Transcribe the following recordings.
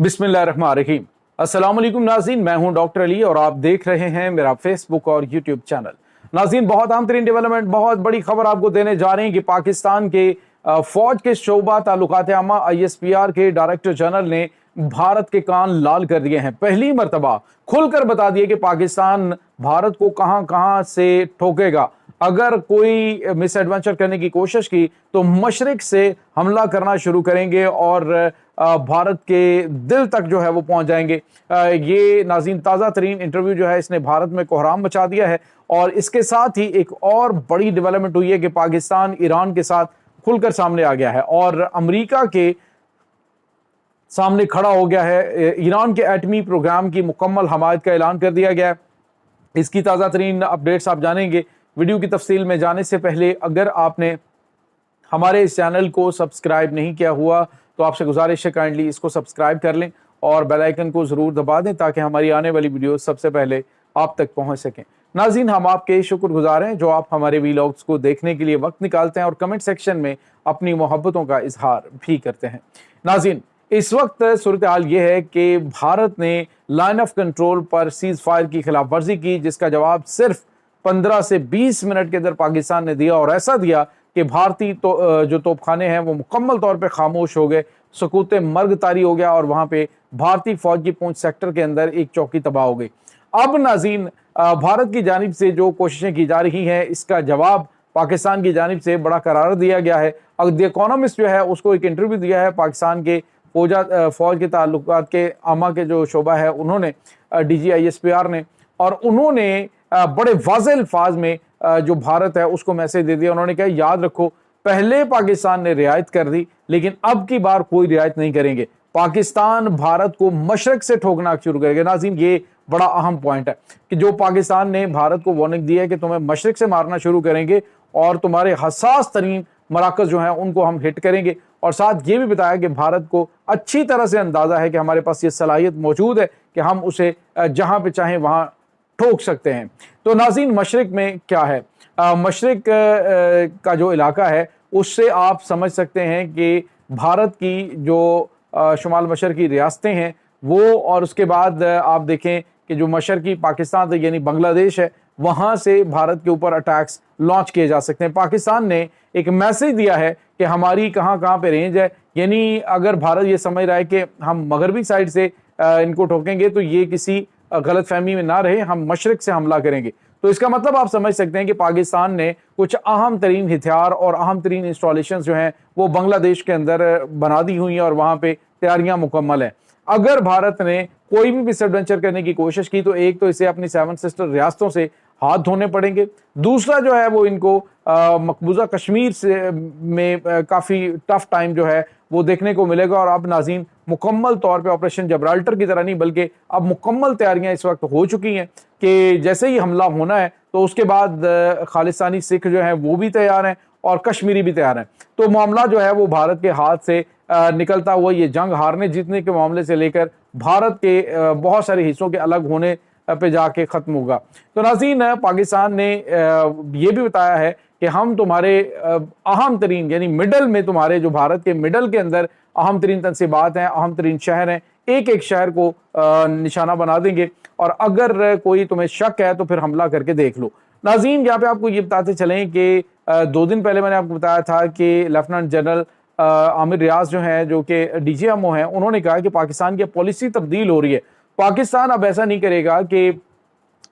बिस्मिल्लाहिर्रहमानिर्रहीम। अस्सलाम वालेकुम नाज़रीन, मैं हूं डॉक्टर अली और आप देख रहे हैं मेरा फेसबुक और यूट्यूब चैनल। नाज़रीन, बहुत अहम तरीन डेवलपमेंट, बहुत बड़ी खबर आपको देने जा रहे हैं कि पाकिस्तान के फौज के शोबा ताल्लुकात आमा ISPR के डायरेक्टर जनरल ने भारत के कान लाल कर दिए हैं। पहली मर्तबा खुलकर बता दिए कि पाकिस्तान भारत को कहां कहां से ठोकेगा। अगर कोई मिस एडवेंचर करने की कोशिश की तो मशरिक से हमला करना शुरू करेंगे और भारत के दिल तक जो है वो पहुंच जाएंगे। ये नाज़रीन ताज़ा तरीन इंटरव्यू जो है इसने भारत में कोहराम मचा दिया है। और इसके साथ ही एक और बड़ी डेवलपमेंट हुई है कि पाकिस्तान ईरान के साथ खुलकर सामने आ गया है और अमेरिका के सामने खड़ा हो गया है। ईरान के एटमी प्रोग्राम की मुकम्मल हमायत का ऐलान कर दिया गया है। इसकी ताज़ा तरीन अपडेट्स आप जानेंगे। वीडियो की तफसील में जाने से पहले अगर आपने हमारे इस चैनल को सब्सक्राइब नहीं किया हुआ तो आपसे गुजारिश है काइंडली इसको सब्सक्राइब कर लें और बेल आइकन को ज़रूर दबा दें ताकि हमारी आने वाली वीडियो सबसे पहले आप तक पहुंच सकें। नाज़रीन, हम आपके शुक्रगुजार हैं जो आप हमारे वीलॉग्स को देखने के लिए वक्त निकालते हैं और कमेंट सेक्शन में अपनी मोहब्बतों का इजहार भी करते हैं। नाज़रीन, इस वक्त सूरत हाल ये है कि भारत ने लाइन ऑफ कंट्रोल पर सीज फायर की खिलाफ वर्जी की, जिसका जवाब सिर्फ 15 से 20 मिनट के अंदर पाकिस्तान ने दिया और ऐसा दिया कि भारतीय जो तोपखाने हैं वो मुकम्मल तौर पे खामोश हो गए, सकूत मर्ग तारी हो गया और वहां पे भारतीय फौज की पूंछ सेक्टर के अंदर एक चौकी तबाह हो गई। अब नाज़रीन, भारत की जानिब से जो कोशिशें की जा रही हैं इसका जवाब पाकिस्तान की जानिब से बड़ा करार दिया गया है। अब द इकोनॉमिस्ट जो है उसको एक इंटरव्यू दिया है पाकिस्तान के फौज के ताल्लुकात के आमा के जो शोबा है उन्होंने, DG ISPR ने, और उन्होंने बड़े वाज़ेह अल्फाज में जो भारत है उसको मैसेज दे दिया। उन्होंने कहा याद रखो, पहले पाकिस्तान ने रियायत कर दी लेकिन अब की बार कोई रियायत नहीं करेंगे। पाकिस्तान भारत को मशरक से ठोकना शुरू करेगा। नाज़रीन, ये बड़ा अहम पॉइंट है कि जो पाकिस्तान ने भारत को वार्निंग दी है कि तुम्हें मशरक से मारना शुरू करेंगे और तुम्हारे हसास तरीन मराकज जो हैं उनको हम हिट करेंगे। और साथ ये भी बताया कि भारत को अच्छी तरह से अंदाजा है कि हमारे पास ये सलाहियत मौजूद है कि हम उसे जहां पे चाहें वहां ठोक सकते हैं। तो नाज़रीन, मशरिक में क्या है? मशरिक का जो इलाका है उससे आप समझ सकते हैं कि भारत की जो शुमाल मशरकी रियासतें हैं वो, और उसके बाद आप देखें कि जो मशरकी पाकिस्तान यानी बांग्लादेश है वहाँ से भारत के ऊपर अटैक्स लॉन्च किए जा सकते हैं। पाकिस्तान ने एक मैसेज दिया है कि हमारी कहाँ कहाँ पे रेंज है, यानी अगर भारत ये समझ रहा है कि हम मगरबी साइड से इनको ठोकेंगे तो ये किसी गलत फहमी में ना रहे, हम मशरक से हमला करेंगे। तो इसका मतलब आप समझ सकते हैं कि पाकिस्तान ने कुछ अहम तरीन हथियार और अहम तरीन इंस्टॉलेशन जो हैं वो बांग्लादेश के अंदर बना दी हुई हैं और वहाँ पे तैयारियां मुकम्मल हैं। अगर भारत ने कोई भी मिसएडवेंचर करने की कोशिश की तो एक तो इसे अपनी 7 सिस्टर रियासतों से हाथ धोने पड़ेंगे, दूसरा जो है वो इनको मकबूजा कश्मीर से में काफ़ी टफ टाइम जो है वो देखने को मिलेगा। और अब नाज़रीन, मुकम्मल तौर पे ऑपरेशन जबराल्टर की तरह नहीं बल्कि अब मुकम्मल तैयारियां इस वक्त हो चुकी हैं कि जैसे ही हमला होना है तो उसके बाद खालिस्तानी सिख जो हैं वो भी तैयार हैं और कश्मीरी भी तैयार हैं। तो मामला जो है वो भारत के हाथ से निकलता हुआ ये जंग हारने जीतने के मामले से लेकर भारत के बहुत सारे हिस्सों के अलग होने पे जाके ख़त्म होगा। तो नाज़रीन, पाकिस्तान ने ये भी बताया है कि हम तुम्हारे अहम तरीन यानी मिडल में, तुम्हारे जो भारत के मिडल के अंदर अहम तरीन तनसीबात हैं, अहम तरीन शहर हैं, एक एक शहर को निशाना बना देंगे और अगर कोई तुम्हें शक है तो फिर हमला करके देख लो। नाज़रीन, यहाँ पे आपको ये बताते चलें कि 2 दिन पहले मैंने आपको बताया था कि लेफ्टिनेंट जनरल आमिर रियाज जो हैं, जो कि DGMO हैं, उन्होंने कहा कि पाकिस्तान की पॉलिसी तब्दील हो रही है। पाकिस्तान अब ऐसा नहीं करेगा कि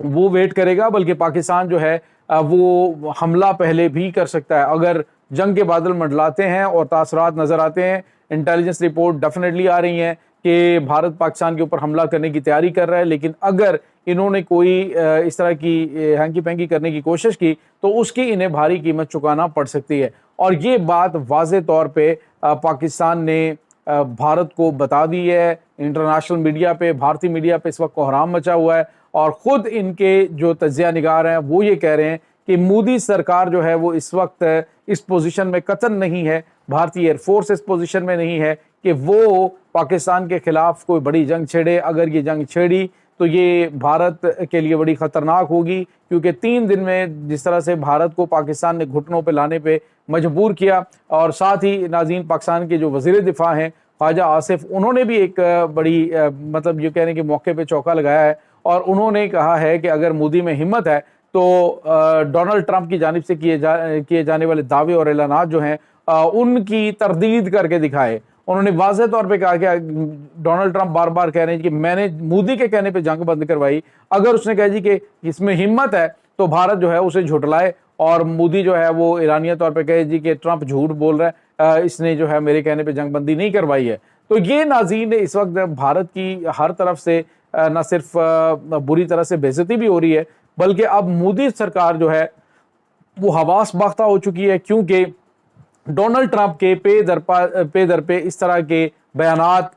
वो वेट करेगा, बल्कि पाकिस्तान जो है वो हमला पहले भी कर सकता है। अगर जंग के बादल मंडलाते हैं और तासरात नजर आते हैं, इंटेलिजेंस रिपोर्ट डेफिनेटली आ रही हैं कि भारत पाकिस्तान के ऊपर हमला करने की तैयारी कर रहा है, लेकिन अगर इन्होंने कोई इस तरह की हैंकी पैंकी करने की कोशिश की तो उसकी इन्हें भारी कीमत चुकाना पड़ सकती है। और ये बात वाज़े तौर पे पाकिस्तान ने भारत को बता दी है। इंटरनेशनल मीडिया पे, भारतीय मीडिया पे इस वक्त कोहराम मचा हुआ है और ख़ुद इनके जो तज्ज़िया निगार हैं वो ये कह रहे हैं कि मोदी सरकार जो है वो इस वक्त इस पोजीशन में कतई नहीं है, भारतीय एयरफोर्स इस पोजीशन में नहीं है कि वो पाकिस्तान के खिलाफ कोई बड़ी जंग छेड़े। अगर ये जंग छेड़ी तो ये भारत के लिए बड़ी ख़तरनाक होगी, क्योंकि 3 दिन में जिस तरह से भारत को पाकिस्तान ने घुटनों पे लाने पे मजबूर किया, और साथ ही नाज़रीन पाकिस्तान के जो वज़ीर दिफा हैं ख्वाजा आसिफ, उन्होंने भी एक बड़ी मतलब ये कहने के मौके पे चौका लगाया है और उन्होंने कहा है कि अगर मोदी में हिम्मत है तो डोनाल्ड ट्रंप की जानिब से किए जाने वाले दावे और ऐलानात जो हैं उनकी तरदीद करके दिखाए। उन्होंने वाज़ेह तौर पे कहा कि डोनाल्ड ट्रंप बार बार कह रहे हैं कि मैंने मोदी के कहने पे जंग बंद करवाई, अगर उसने कहा जी कि इसमें हिम्मत है तो भारत जो है उसे झुटलाए और मोदी जो है वो ईरानिया तौर पे कहे जी कि ट्रंप झूठ बोल रहा है, इसने जो है मेरे कहने पे जंगबंदी नहीं करवाई है। तो ये नाज़रीन इस वक्त भारत की हर तरफ से न सिर्फ बुरी तरह से बेइज्जती भी हो रही है, बल्कि अब मोदी सरकार जो है वो हवास बाख्ता हो चुकी है, क्योंकि डोनाल्ड ट्रंप के पे दर पे इस तरह के बयानात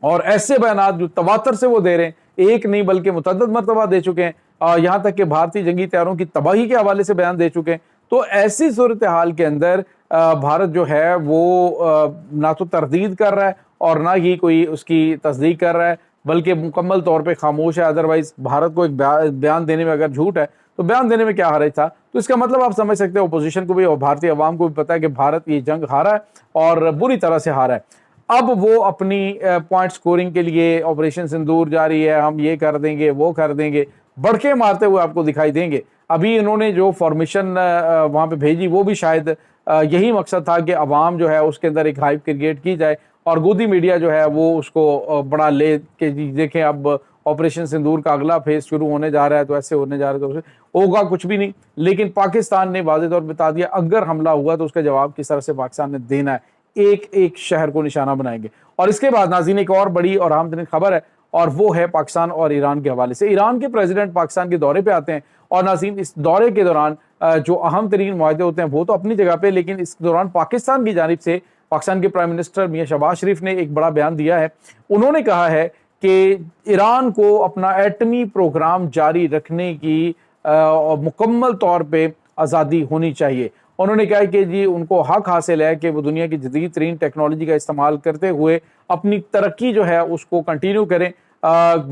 और ऐसे बयानात जो तवातर से वो दे रहे हैं, एक नहीं बल्कि मुतअद्दिद मरतबा दे चुके हैं, यहाँ तक कि भारतीय जंगी तैयारों की तबाही के हवाले से बयान दे चुके हैं। तो ऐसी सूरत हाल के अंदर भारत जो है वो ना तो तरदीद कर रहा है और ना ही कोई उसकी तस्दीक कर रहा है, बल्कि मुकम्मल तौर पे खामोश है। अदरवाइज भारत को एक बयान देने में अगर झूठ है तो बयान देने में क्या हर्ज था। तो इसका मतलब आप समझ सकते हैं अपोजिशन को भी और भारतीय अवाम को भी पता है कि भारत ये जंग हारा है और बुरी तरह से हारा है। अब वो अपनी पॉइंट स्कोरिंग के लिए ऑपरेशन सिंदूर जारी है, हम ये कर देंगे वो कर देंगे, बढ़के मारते हुए आपको दिखाई देंगे। अभी इन्होंने जो फॉर्मेशन वहाँ पे भेजी वो भी शायद यही मकसद था कि अवाम जो है उसके अंदर एक हाइप क्रिएट की जाए और गोदी मीडिया जो है वो उसको बड़ा ले के देखें अब ऑपरेशन सिंदूर का अगला फेज शुरू होने जा रहा है, तो ऐसे होने जा रहा है, तो होगा कुछ भी नहीं। लेकिन पाकिस्तान ने वाज़ेह तौर पर बता दिया अगर हमला हुआ तो उसका जवाब किस तरह से पाकिस्तान ने देना है, एक एक शहर को निशाना बनाएंगे। और इसके बाद नाज़रीन एक और बड़ी और अहम तरीन खबर है और वो है पाकिस्तान और ईरान के हवाले से। ईरान के प्रेसिडेंट पाकिस्तान के दौरे पे आते हैं और नाज़रीन इस दौरे के दौरान जो अहम तरीन मुआहदे होते हैं वो तो अपनी जगह पे, लेकिन इस दौरान पाकिस्तान की जानिब से पाकिस्तान के प्राइम मिनिस्टर मियां शहबाज शरीफ ने एक बड़ा बयान दिया है। उन्होंने कहा है कि ईरान को अपना एटमी प्रोग्राम जारी रखने की मुकम्मल तौर पे आज़ादी होनी चाहिए। उन्होंने कहा कि जी उनको हक हासिल है कि वो दुनिया की जदीद तरीन टेक्नोलॉजी का इस्तेमाल करते हुए अपनी तरक्की जो है उसको कंटिन्यू करें।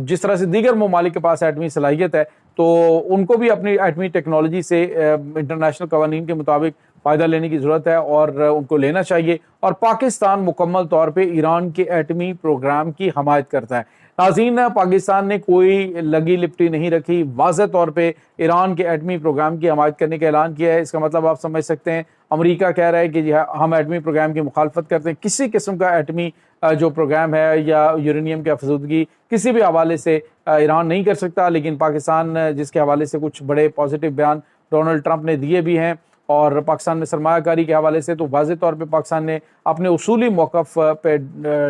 जिस तरह से दीगर ममालिक के पास एटमी सलाहियत है तो उनको भी अपनी एटमी टेक्नोलॉजी से इंटरनेशनल कवानीन के मुताबिक फ़ायदा लेने की ज़रूरत है और उनको लेना चाहिए। और पाकिस्तान मुकम्मल तौर पे ईरान के एटमी प्रोग्राम की हमायत करता है। नाज़रीन पाकिस्तान ने कोई लगी लिपटी नहीं रखी, वाज़ेह तौर पे ईरान के एटमी प्रोग्राम की हमायत करने का ऐलान किया है। इसका मतलब आप समझ सकते हैं अमेरिका कह रहा है कि हम एटमी प्रोग्राम की मुखालफत करते हैं, किसी किस्म का एटमी जो प्रोग्राम है या यूरेनियम की अफजूदगी किसी भी हवाले से ईरान नहीं कर सकता। लेकिन पाकिस्तान जिसके हवाले से कुछ बड़े पॉजिटिव बयान डोनाल्ड ट्रंप ने दिए भी हैं और पाकिस्तान में सरमायाकारी के हवाले से, तो वाज़ेह तौर पे पाकिस्तान ने अपने उसूली मौक़िफ़ पे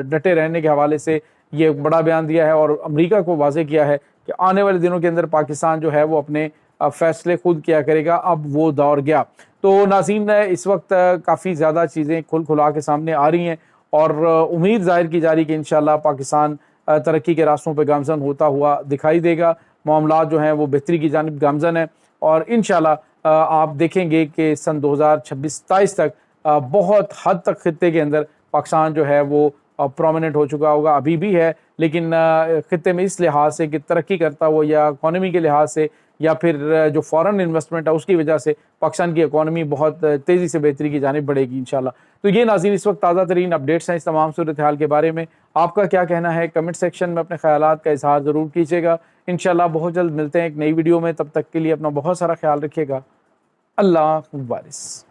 डटे रहने के हवाले से ये बड़ा बयान दिया है और अमेरिका को वाज़ेह किया है कि आने वाले दिनों के अंदर पाकिस्तान जो है वो अपने फ़ैसले खुद किया करेगा। अब वो दौर गया। तो नाज़रीन इस वक्त काफ़ी ज़्यादा चीज़ें खुल खुला के सामने आ रही हैं और उम्मीद ज़ाहिर की जा रही कि इंशाअल्लाह पाकिस्तान तरक्की के रास्तों पर गामज़न होता हुआ दिखाई देगा। मामलात जो हैं वो बेहतरी की जानिब गामज़न है और इंशाअल्लाह आप देखेंगे कि सन 2026-27 तक बहुत हद तक खित्ते के अंदर पाकिस्तान जो है वो प्रोमिनेंट हो चुका होगा, अभी भी है, लेकिन खित्ते में इस लिहाज से कि तरक्की करता हो या इकॉनमी के लिहाज से या फिर जो फॉरेन इन्वेस्टमेंट है उसकी वजह से पाकिस्तान की इकॉनमी बहुत तेज़ी से बेहतरी की जानिब बढ़ेगी इंशाल्लाह। तो ये नाज़रीन इस वक्त ताज़ा तरीन अपडेट्स हैं इस तमाम सूरत हाल के बारे में। आपका क्या कहना है कमेंट सेक्शन में अपने ख्यालात का इजहार ज़रूर कीजिएगा। इंशाल्लाह बहुत जल्द मिलते हैं एक नई वीडियो में, तब तक के लिए अपना बहुत सारा ख्याल रखिएगा। अल्लाह वारिस।